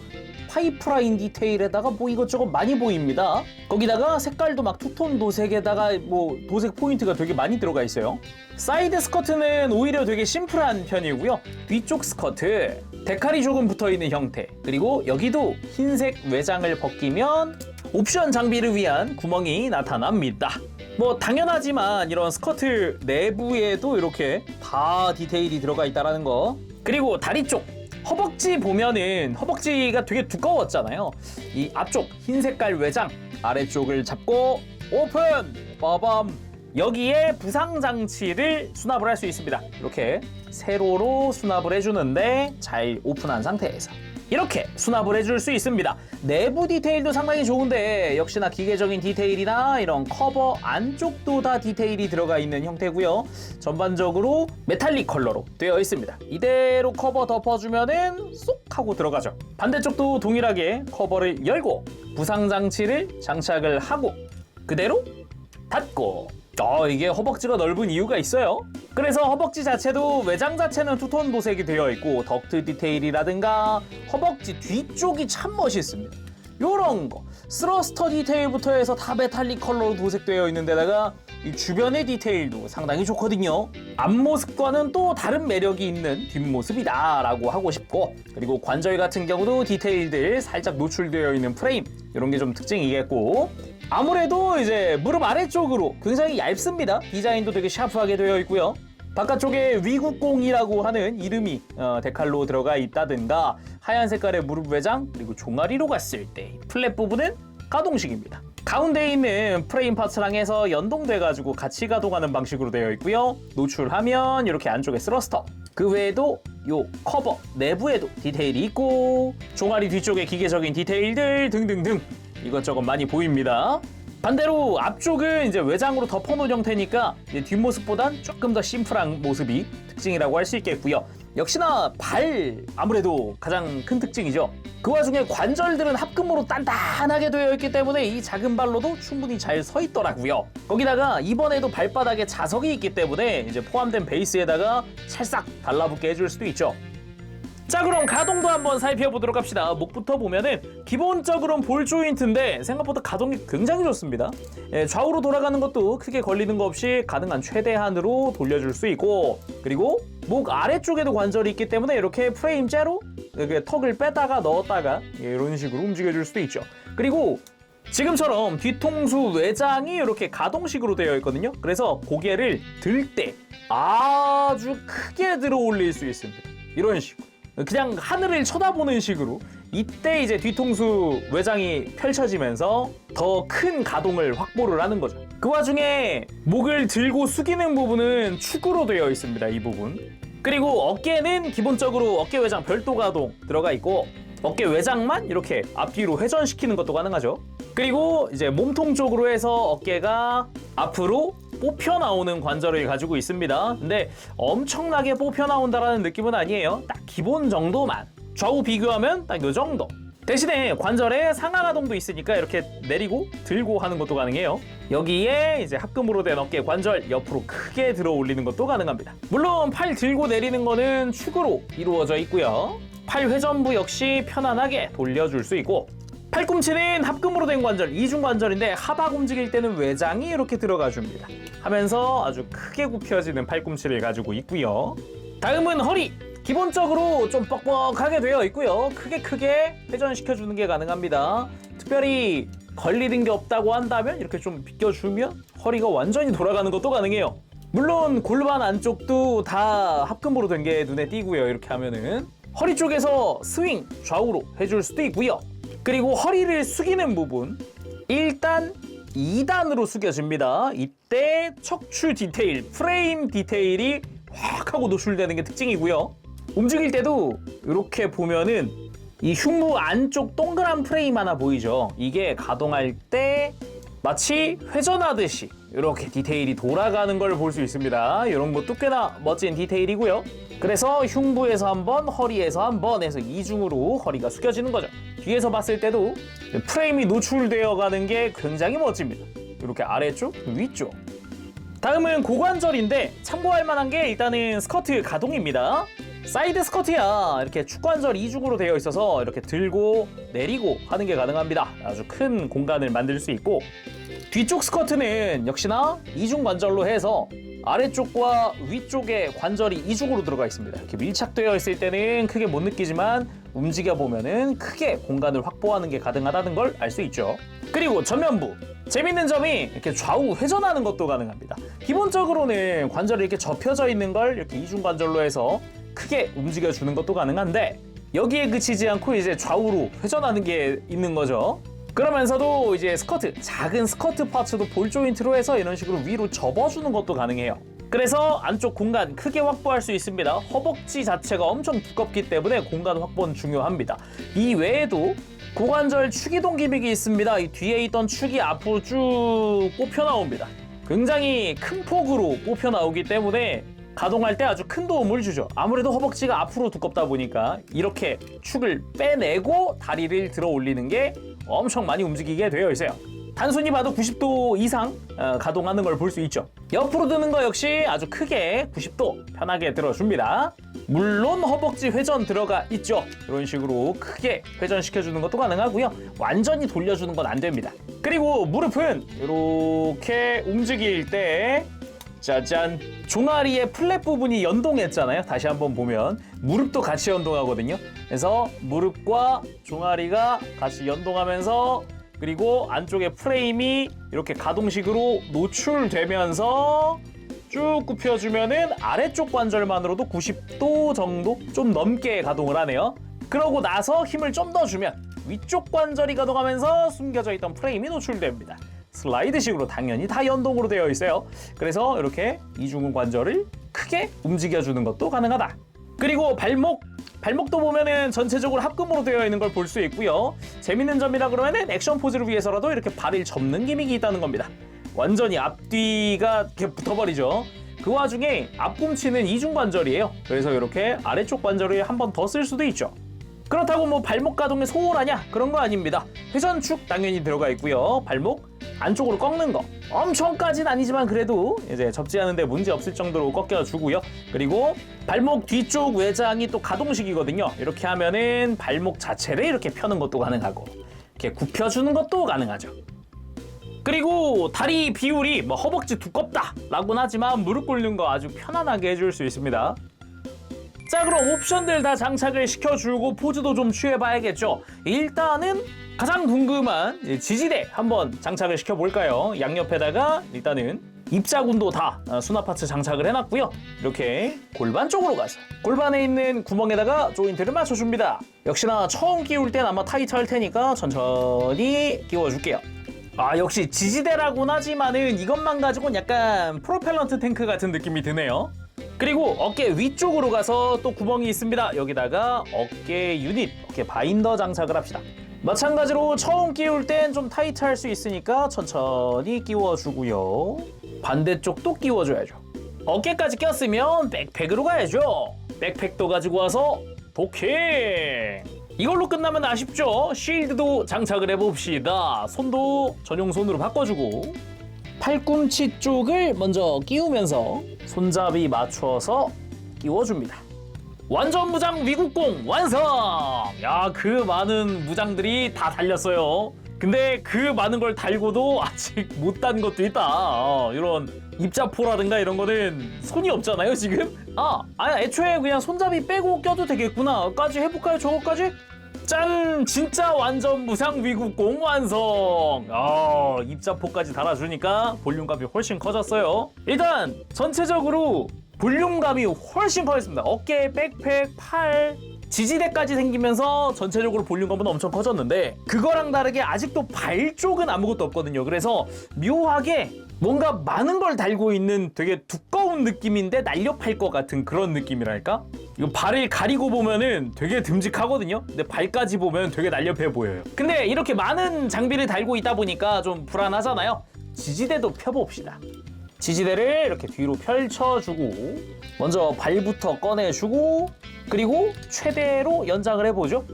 파이프라인 디테일에다가 뭐 이것저것 많이 보입니다. 거기다가 색깔도 막 투톤 도색에다가 뭐 도색 포인트가 되게 많이 들어가 있어요. 사이드 스커트는 오히려 되게 심플한 편이고요. 뒤쪽 스커트, 데칼이 조금 붙어있는 형태, 그리고 여기도 흰색 외장을 벗기면 옵션 장비를 위한 구멍이 나타납니다. 뭐 당연하지만 이런 스커트 내부에도 이렇게 다 디테일이 들어가 있다는 거. 그리고 다리 쪽 허벅지 보면은 허벅지가 되게 두꺼웠잖아요. 이 앞쪽 흰 색깔 외장 아래쪽을 잡고 오픈! 빠밤! 여기에 부상 장치를 수납을 할 수 있습니다. 이렇게 세로로 수납을 해주는데 잘 오픈한 상태에서 이렇게 수납을 해줄 수 있습니다. 내부 디테일도 상당히 좋은데 역시나 기계적인 디테일이나 이런 커버 안쪽도 다 디테일이 들어가 있는 형태고요. 전반적으로 메탈릭 컬러로 되어 있습니다. 이대로 커버 덮어주면은 쏙 하고 들어가죠. 반대쪽도 동일하게 커버를 열고 부상장치를 장착을 하고 그대로 닫고 이게 허벅지가 넓은 이유가 있어요. 그래서 허벅지 자체도 외장 자체는 투톤 도색이 되어 있고 덕트 디테일이라든가 허벅지 뒤쪽이 참 멋있습니다. 요런 거 스러스터 디테일부터 해서 다 메탈릭 컬러로 도색되어 있는 데다가 이 주변의 디테일도 상당히 좋거든요. 앞모습과는 또 다른 매력이 있는 뒷모습이다 라고 하고 싶고, 그리고 관절 같은 경우도 디테일들 살짝 노출되어 있는 프레임 이런 게 좀 특징이겠고, 아무래도 이제 무릎 아래쪽으로 굉장히 얇습니다. 디자인도 되게 샤프하게 되어 있고요. 바깥쪽에 위국공이라고 하는 이름이 데칼로 들어가 있다든가, 하얀 색깔의 무릎 외장, 그리고 종아리로 갔을 때 플랫 부분은 가동식입니다. 가운데 있는 프레임 파츠랑 해서 연동돼가지고 같이 가동하는 방식으로 되어 있고요. 노출하면 이렇게 안쪽에 스러스터, 그 외에도 요 커버 내부에도 디테일이 있고 종아리 뒤쪽에 기계적인 디테일들 등등등 이것저것 많이 보입니다. 반대로 앞쪽은 이제 외장으로 덮어놓은 형태니까 뒷모습보단 조금 더 심플한 모습이 특징이라고 할 수 있겠고요. 역시나 발 아무래도 가장 큰 특징이죠. 그 와중에 관절들은 합금으로 단단하게 되어 있기 때문에 이 작은 발로도 충분히 잘 서 있더라고요. 거기다가 이번에도 발바닥에 자석이 있기 때문에 이제 포함된 베이스에다가 찰싹 달라붙게 해줄 수도 있죠. 자, 그럼 가동도 한번 살펴보도록 합시다. 목부터 보면은 기본적으로는 볼 조인트인데 생각보다 가동이 굉장히 좋습니다. 좌우로 돌아가는 것도 크게 걸리는 거 없이 가능한 최대한으로 돌려줄 수 있고, 그리고 목 아래쪽에도 관절이 있기 때문에 이렇게 프레임째로 이렇게 턱을 빼다가 넣었다가 이런 식으로 움직여줄 수도 있죠. 그리고 지금처럼 뒤통수 외장이 이렇게 가동식으로 되어 있거든요. 그래서 고개를 들 때 아주 크게 들어 올릴 수 있습니다. 이런 식으로. 그냥 하늘을 쳐다보는 식으로 이때 이제 뒤통수 외장이 펼쳐지면서 더 큰 가동을 확보를 하는 거죠. 그 와중에 목을 들고 숙이는 부분은 축으로 되어 있습니다. 이 부분. 그리고 어깨는 기본적으로 어깨 외장 별도 가동 들어가 있고 어깨 외장만 이렇게 앞뒤로 회전시키는 것도 가능하죠. 그리고 이제 몸통 쪽으로 해서 어깨가 앞으로 뽑혀 나오는 관절을 가지고 있습니다. 근데 엄청나게 뽑혀 나온다라는 느낌은 아니에요. 딱 기본 정도만. 좌우 비교하면 딱 이 정도. 대신에 관절에 상하 가동도 있으니까 이렇게 내리고 들고 하는 것도 가능해요. 여기에 이제 합금으로 된 어깨 관절 옆으로 크게 들어 올리는 것도 가능합니다. 물론 팔 들고 내리는 거는 축으로 이루어져 있고요. 팔 회전부 역시 편안하게 돌려줄 수 있고, 팔꿈치는 합금으로 된 관절, 이중 관절인데 하박 움직일 때는 외장이 이렇게 들어가 줍니다. 하면서 아주 크게 굽혀지는 팔꿈치를 가지고 있고요. 다음은 허리. 기본적으로 좀 뻑뻑하게 되어 있고요. 크게 회전시켜주는 게 가능합니다. 특별히 걸리는 게 없다고 한다면 이렇게 좀 비껴주면 허리가 완전히 돌아가는 것도 가능해요. 물론 골반 안쪽도 다 합금으로 된 게 눈에 띄고요. 이렇게 하면은 허리 쪽에서 스윙 좌우로 해줄 수도 있고요. 그리고 허리를 숙이는 부분 1단, 2단으로 숙여집니다. 이때 척추 디테일, 프레임 디테일이 확 하고 노출되는 게 특징이고요. 움직일 때도 이렇게 보면은 이 흉부 안쪽 동그란 프레임 하나 보이죠? 이게 가동할 때 마치 회전하듯이 이렇게 디테일이 돌아가는 걸 볼 수 있습니다. 이런 것도 꽤나 멋진 디테일이고요. 그래서 흉부에서 한 번, 허리에서 한 번 해서 이중으로 허리가 숙여지는 거죠. 뒤에서 봤을 때도 프레임이 노출되어 가는 게 굉장히 멋집니다. 이렇게 아래쪽, 위쪽. 다음은 고관절인데 참고할 만한 게 일단은 스커트 가동입니다. 사이드 스커트야 이렇게 축관절 이중으로 되어 있어서 이렇게 들고 내리고 하는 게 가능합니다. 아주 큰 공간을 만들 수 있고, 뒤쪽 스커트는 역시나 이중 관절로 해서 아래쪽과 위쪽에 관절이 이중으로 들어가 있습니다. 이렇게 밀착되어 있을 때는 크게 못 느끼지만 움직여 보면은 크게 공간을 확보하는 게 가능하다는 걸 알 수 있죠. 그리고 전면부. 재밌는 점이 이렇게 좌우 회전하는 것도 가능합니다. 기본적으로는 관절이 이렇게 접혀져 있는 걸 이렇게 이중 관절로 해서 크게 움직여 주는 것도 가능한데 여기에 그치지 않고 이제 좌우로 회전하는 게 있는 거죠. 그러면서도 이제 스커트, 작은 스커트 파츠도 볼 조인트로 해서 이런 식으로 위로 접어주는 것도 가능해요. 그래서 안쪽 공간 크게 확보할 수 있습니다. 허벅지 자체가 엄청 두껍기 때문에 공간 확보는 중요합니다. 이 외에도 고관절 축이동 기믹이 있습니다. 이 뒤에 있던 축이 앞으로 쭉 뽑혀 나옵니다. 굉장히 큰 폭으로 뽑혀 나오기 때문에 가동할 때 아주 큰 도움을 주죠. 아무래도 허벅지가 앞으로 두껍다 보니까 이렇게 축을 빼내고 다리를 들어 올리는 게 엄청 많이 움직이게 되어 있어요. 단순히 봐도 90도 이상 가동하는 걸 볼 수 있죠. 옆으로 드는 거 역시 아주 크게 90도 편하게 들어줍니다. 물론 허벅지 회전 들어가 있죠. 이런 식으로 크게 회전시켜주는 것도 가능하고요. 완전히 돌려주는 건 안 됩니다. 그리고 무릎은 이렇게 움직일 때 짜잔, 종아리의 플랫 부분이 연동했잖아요. 다시 한번 보면 무릎도 같이 연동하거든요. 그래서 무릎과 종아리가 같이 연동하면서 그리고 안쪽에 프레임이 이렇게 가동식으로 노출되면서 쭉 굽혀주면은 아래쪽 관절만으로도 90도 정도 좀 넘게 가동을 하네요. 그러고 나서 힘을 좀 더 주면 위쪽 관절이 가동하면서 숨겨져 있던 프레임이 노출됩니다. 슬라이드식으로 당연히 다 연동으로 되어 있어요. 그래서 이렇게 이중 관절을 크게 움직여주는 것도 가능하다. 그리고 발목도 보면은 전체적으로 합금으로 되어 있는 걸 볼 수 있고요. 재밌는 점이라 그러면은 액션 포즈를 위해서라도 이렇게 발을 접는 기믹이 있다는 겁니다. 완전히 앞뒤가 이렇게 붙어버리죠. 그 와중에 앞꿈치는 이중 관절이에요. 그래서 이렇게 아래쪽 관절을 한 번 더 쓸 수도 있죠. 그렇다고 뭐 발목 가동이 소홀하냐? 그런 거 아닙니다. 회전축 당연히 들어가 있고요. 발목 안쪽으로 꺾는 거 엄청까지는 아니지만 그래도 이제 접지 않은데 문제 없을 정도로 꺾여주고요. 그리고 발목 뒤쪽 외장이 또 가동식이거든요. 이렇게 하면은 발목 자체를 이렇게 펴는 것도 가능하고 이렇게 굽혀주는 것도 가능하죠. 그리고 다리 비율이 뭐 허벅지 두껍다 라고는 하지만 무릎 꿇는 거 아주 편안하게 해줄 수 있습니다. 자, 그럼 옵션들 다 장착을 시켜주고 포즈도 좀 취해봐야겠죠. 일단은 가장 궁금한 지지대 한번 장착을 시켜볼까요? 양옆에다가 일단은 입자군도 다 수납 파츠 장착을 해놨고요. 이렇게 골반 쪽으로 가서 골반에 있는 구멍에다가 조인트를 맞춰줍니다. 역시나 처음 끼울 땐 아마 타이트할 테니까 천천히 끼워줄게요. 역시 지지대라고는 하지만은 이것만 가지고는 약간 프로펠런트 탱크 같은 느낌이 드네요. 그리고 어깨 위쪽으로 가서 또 구멍이 있습니다. 여기다가 어깨 유닛, 어깨 바인더 장착을 합시다. 마찬가지로 처음 끼울 땐 좀 타이트할 수 있으니까 천천히 끼워주고요. 반대쪽도 끼워줘야죠. 어깨까지 꼈으면 백팩으로 가야죠. 백팩도 가지고 와서 도킹! 이걸로 끝나면 아쉽죠? 쉴드도 장착을 해봅시다. 손도 전용 손으로 바꿔주고 팔꿈치 쪽을 먼저 끼우면서 손잡이 맞춰서 끼워줍니다. 완전 무장 위국공 완성! 야, 그 많은 무장들이 다 달렸어요. 근데 그 많은 걸 달고도 아직 못 단 것도 있다. 이런 입자포라든가 이런 거는 손이 없잖아요, 지금? 애초에 그냥 손잡이 빼고 껴도 되겠구나. 까지 해볼까요, 저거까지? 짠! 진짜 완전 무상 위국공 완성! 입자포까지 달아주니까 볼륨감이 훨씬 커졌어요. 일단 전체적으로 볼륨감이 훨씬 커졌습니다. 어깨, 백팩, 팔, 지지대까지 생기면서 전체적으로 볼륨감은 엄청 커졌는데 그거랑 다르게 아직도 발 쪽은 아무것도 없거든요. 그래서 묘하게 뭔가 많은 걸 달고 있는 되게 두꺼운 느낌인데 날렵할 것 같은 그런 느낌이랄까? 이거 발을 가리고 보면은 되게 듬직하거든요. 근데 발까지 보면 되게 날렵해 보여요. 근데 이렇게 많은 장비를 달고 있다 보니까 좀 불안하잖아요. 지지대도 펴봅시다. 지지대를 이렇게 뒤로 펼쳐주고 먼저 발부터 꺼내주고 그리고 최대로 연장을 해보죠.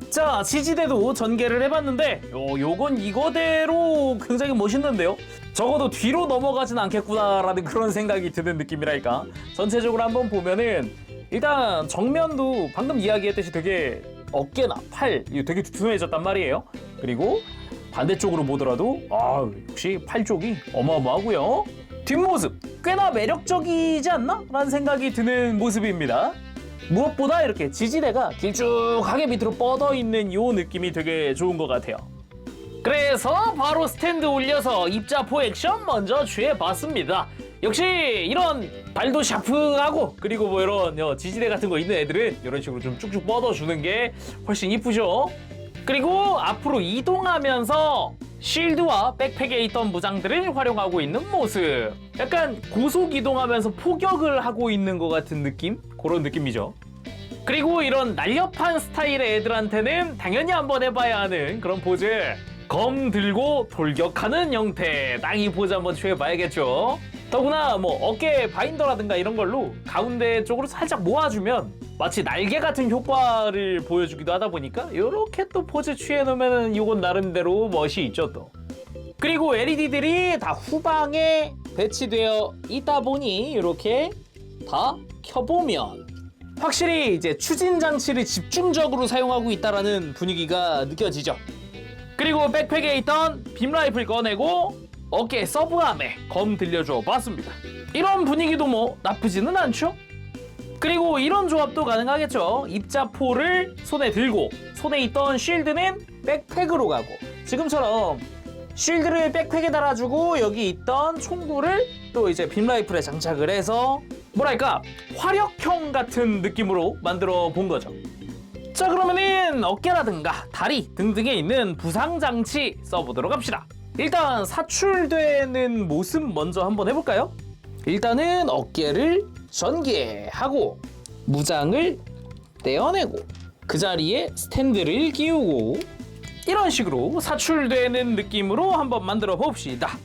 자, 지지대도 전개를 해봤는데 요건 이거대로 굉장히 멋있는데요. 적어도 뒤로 넘어가진 않겠구나라는 그런 생각이 드는 느낌이랄까. 전체적으로 한번 보면은 일단 정면도 방금 이야기했듯이 되게 어깨나 팔 되게 두툼해졌단 말이에요. 그리고 반대쪽으로 보더라도 역시 팔 쪽이 어마어마하고요. 뒷모습 꽤나 매력적이지 않나? 라는 생각이 드는 모습입니다. 무엇보다 이렇게 지지대가 길쭉하게 밑으로 뻗어있는 이 느낌이 되게 좋은 것 같아요. 그래서 바로 스탠드 올려서 입자포 액션 먼저 취해봤습니다. 역시 이런 발도 샤프하고 그리고 뭐 이런 지지대 같은 거 있는 애들은 이런 식으로 좀 쭉쭉 뻗어주는 게 훨씬 이쁘죠. 그리고 앞으로 이동하면서 쉴드와 백팩에 있던 무장들을 활용하고 있는 모습. 약간 고속 이동하면서 포격을 하고 있는 것 같은 느낌? 그런 느낌이죠. 그리고 이런 날렵한 스타일의 애들한테는 당연히 한번 해봐야 하는 그런 포즈. 검 들고 돌격하는 형태. 딱 이 포즈 한번 취해봐야겠죠. 더구나 뭐 어깨 바인더라든가 이런 걸로 가운데 쪽으로 살짝 모아주면 마치 날개 같은 효과를 보여주기도 하다 보니까 이렇게 또 포즈 취해놓으면 이건 나름대로 멋이 있죠 또. 그리고 LED들이 다 후방에 배치되어 있다 보니 이렇게 다 켜보면 확실히 이제 추진 장치를 집중적으로 사용하고 있다라는 분위기가 느껴지죠. 그리고 백팩에 있던 빔 라이플 꺼내고 어깨 서브암에 검 들려줘 봤습니다. 이런 분위기도 뭐 나쁘지는 않죠? 그리고 이런 조합도 가능하겠죠. 입자포를 손에 들고 손에 있던 쉴드는 백팩으로 가고 지금처럼 쉴드를 백팩에 달아주고 여기 있던 총구를 또 이제 빔 라이플에 장착을 해서 뭐랄까 화력형 같은 느낌으로 만들어 본 거죠. 자, 그러면은 어깨라든가 다리 등등에 있는 부상장치 써보도록 합시다. 일단 사출되는 모습 먼저 한번 해볼까요? 일단은 어깨를 전개하고 무장을 떼어내고 그 자리에 스탠드를 끼우고 이런 식으로 사출되는 느낌으로 한번 만들어 봅시다.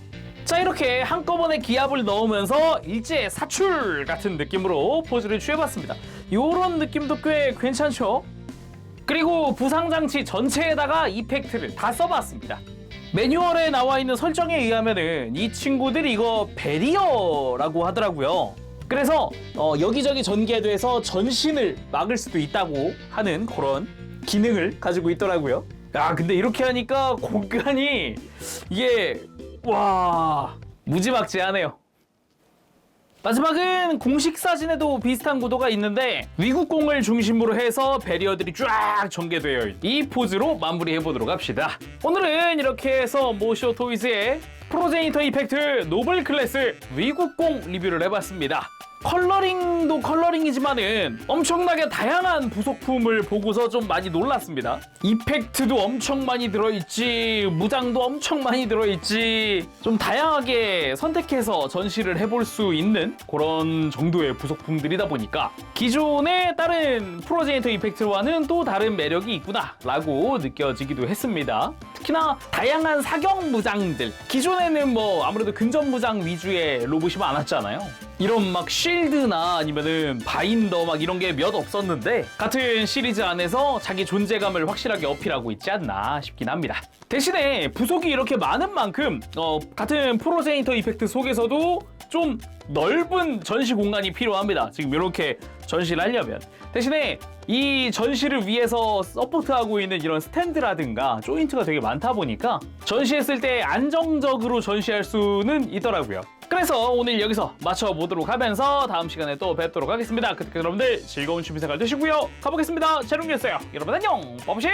자, 이렇게 한꺼번에 기압을 넣으면서 일제 사출 같은 느낌으로 포즈를 취해봤습니다. 이런 느낌도 꽤 괜찮죠? 그리고 부상장치 전체에다가 이펙트를 다 써봤습니다. 매뉴얼에 나와 있는 설정에 의하면은 이 친구들이 이거 베리어라고 하더라고요. 그래서 여기저기 전개돼서 전신을 막을 수도 있다고 하는 그런 기능을 가지고 있더라고요. 야, 근데 이렇게 하니까 공간이 이게 와 무지막지하네요. 마지막은 공식 사진에도 비슷한 구도가 있는데 위국공을 중심으로 해서 배리어들이 쫙 전개되어 있는 이 포즈로 마무리해보도록 합시다. 오늘은 이렇게 해서 모쇼 토이즈의 프로제니터 이펙트 노블 클래스 위국공 리뷰를 해봤습니다. 컬러링도 컬러링이지만은 엄청나게 다양한 부속품을 보고서 좀 많이 놀랐습니다. 이펙트도 엄청 많이 들어있지, 무장도 엄청 많이 들어있지, 좀 다양하게 선택해서 전시를 해볼 수 있는 그런 정도의 부속품들이다 보니까 기존의 다른 프로제니터 이펙트와는 또 다른 매력이 있구나 라고 느껴지기도 했습니다. 특히나 다양한 사격 무장들, 기존에는 뭐 아무래도 근접 무장 위주의 로봇이 많았잖아요. 이런 막 쉴드나 아니면은 바인더 막 이런 게 몇 없었는데 같은 시리즈 안에서 자기 존재감을 확실하게 어필하고 있지 않나 싶긴 합니다. 대신에 부속이 이렇게 많은 만큼 같은 프로제니터 이펙트 속에서도 좀 넓은 전시 공간이 필요합니다. 지금 이렇게 전시를 하려면. 대신에 이 전시를 위해서 서포트하고 있는 이런 스탠드라든가 조인트가 되게 많다 보니까 전시했을 때 안정적으로 전시할 수는 있더라고요. 그래서 오늘 여기서 마쳐보도록 하면서 다음 시간에 또 뵙도록 하겠습니다. 그때 여러분들 즐거운 취미생활 되시고요. 가보겠습니다. 재롱이었어요. 여러분 안녕. 범시!